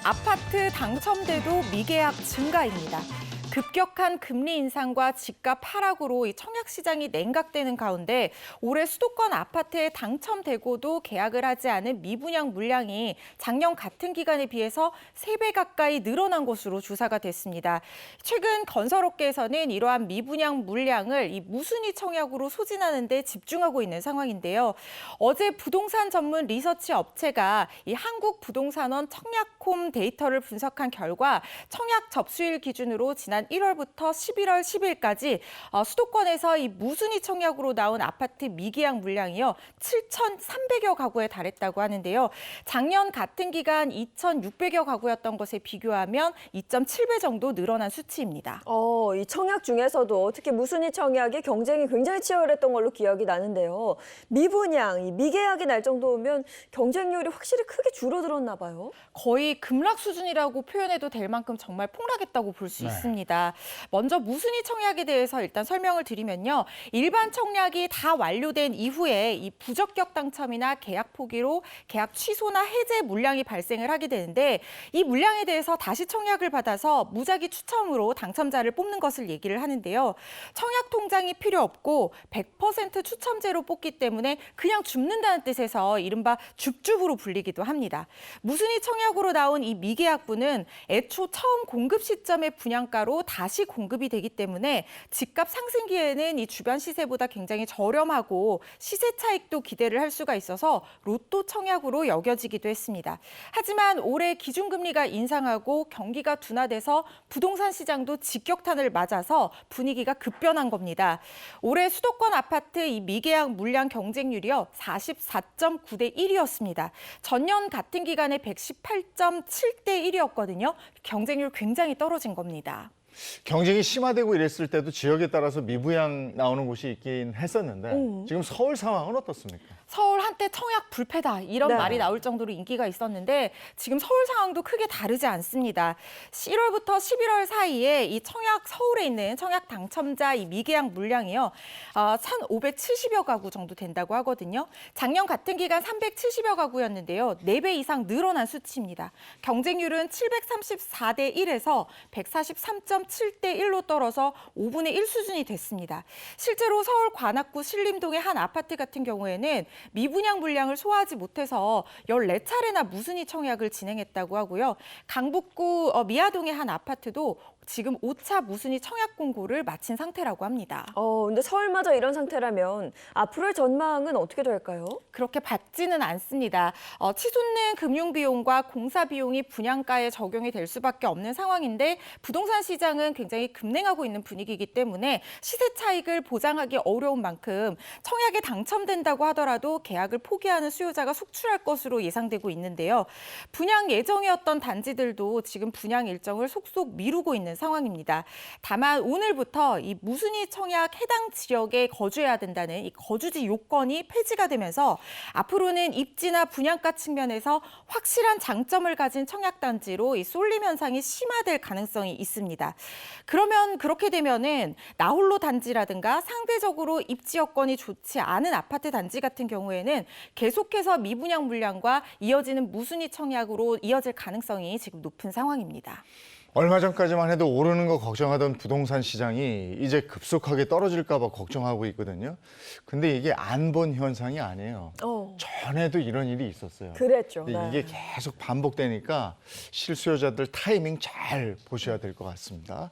아파트 당첨돼도 미계약 증가입니다. 급격한 금리 인상과 집값 하락으로 이 청약 시장이 냉각되는 가운데 올해 수도권 아파트에 당첨되고도 계약을 하지 않은 미분양 물량이 작년 같은 기간에 비해서 3배 가까이 늘어난 것으로 조사가 됐습니다. 최근 건설업계에서는 이러한 미분양 물량을 이 무순위 청약으로 소진하는 데 집중하고 있는 상황인데요. 어제 부동산 전문 리서치 업체가 이 한국부동산원 청약홈 데이터를 분석한 결과 청약 접수일 기준으로 지난 1월부터 11월 10일까지 수도권에서 이 무순위 청약으로 나온 아파트 미계약 물량이요 7,300여 가구에 달했다고 하는데요. 작년 같은 기간 2,600여 가구였던 것에 비교하면 2.7배 정도 늘어난 수치입니다. 이 청약 중에서도 특히 무순위 청약이 경쟁이 굉장히 치열했던 걸로 기억이 나는데요. 미분양, 이 미계약이 날 정도면 경쟁률이 확실히 크게 줄어들었나 봐요. 거의 급락 수준이라고 표현해도 될 만큼 정말 폭락했다고 볼 수 있습니다. 먼저 무순위 청약에 대해서 일단 설명을 드리면요. 일반 청약이 다 완료된 이후에 이 부적격 당첨이나 계약 포기로 계약 취소나 해제 물량이 발생을 하게 되는데 이 물량에 대해서 다시 청약을 받아서 무작위 추첨으로 당첨자를 뽑는 것을 얘기를 하는데요. 청약 통장이 필요 없고 100% 추첨제로 뽑기 때문에 그냥 줍는다는 뜻에서 이른바 줍줍으로 불리기도 합니다. 무순위 청약으로 나온 이 미계약분은 애초 처음 공급 시점의 분양가로 다시 공급이 되기 때문에 집값 상승기에는 이 주변 시세보다 굉장히 저렴하고 시세 차익도 기대를 할 수가 있어서 로또 청약으로 여겨지기도 했습니다. 하지만 올해 기준금리가 인상하고 경기가 둔화돼서 부동산 시장도 직격탄을 맞아서 분위기가 급변한 겁니다. 올해 수도권 아파트 이 미계약 물량 경쟁률이요 44.9대 1이었습니다. 전년 같은 기간에 118.7대 1이었거든요. 경쟁률 굉장히 떨어진 겁니다. 경쟁이 심화되고 이랬을 때도 지역에 따라서 미분양 나오는 곳이 있긴 했었는데 지금 서울 상황은 어떻습니까? 서울 한때 청약 불패다 이런 네. 말이 나올 정도로 인기가 있었는데 지금 서울 상황도 크게 다르지 않습니다. 1월부터 11월 사이에 이 청약 서울에 있는 청약 당첨자 이 미계약 물량이요 1,570여 가구 정도 된다고 하거든요. 작년 같은 기간 370여 가구였는데요. 4배 이상 늘어난 수치입니다. 경쟁률은 734대 1에서 143.7대 1로 떨어져 5분의 1 수준이 됐습니다. 실제로 서울 관악구 신림동의 한 아파트 같은 경우에는 미분양 물량을 소화하지 못해서 14차례나 무순위 청약을 진행했다고 하고요. 강북구 미아동의 한 아파트도 지금 5차 무순위 청약 공고를 마친 상태라고 합니다. 근데 서울마저 이런 상태라면 앞으로의 전망은 어떻게 될까요? 그렇게 밝지는 않습니다. 치솟는 금융비용과 공사비용이 분양가에 적용이 될 수밖에 없는 상황인데 부동산 시장은 굉장히 급냉하고 있는 분위기이기 때문에 시세 차익을 보장하기 어려운 만큼 청약에 당첨된다고 하더라도 계약을 포기하는 수요자가 속출할 것으로 예상되고 있는데요. 분양 예정이었던 단지들도 지금 분양 일정을 속속 미루고 있는 상황입니다. 다만 오늘부터 이 무순위 청약 해당 지역에 거주해야 된다는 이 거주지 요건이 폐지가 되면서 앞으로는 입지나 분양가 측면에서 확실한 장점을 가진 청약단지로 이 쏠림 현상이 심화될 가능성이 있습니다. 그러면 그렇게 되면은 나홀로 단지라든가 상대적으로 입지 여건이 좋지 않은 아파트 단지 같은 경우에는 계속해서 미분양 물량과 이어지는 무순위 청약으로 이어질 가능성이 지금 높은 상황입니다. 얼마 전까지만 해도 오르는 거 걱정하던 부동산 시장이 이제 급속하게 떨어질까 봐 걱정하고 있거든요. 근데 이게 안 본 현상이 아니에요. 전에도 이런 일이 있었어요. 그랬죠. 근데 이게 계속 반복되니까 실수요자들 타이밍 잘 보셔야 될 것 같습니다.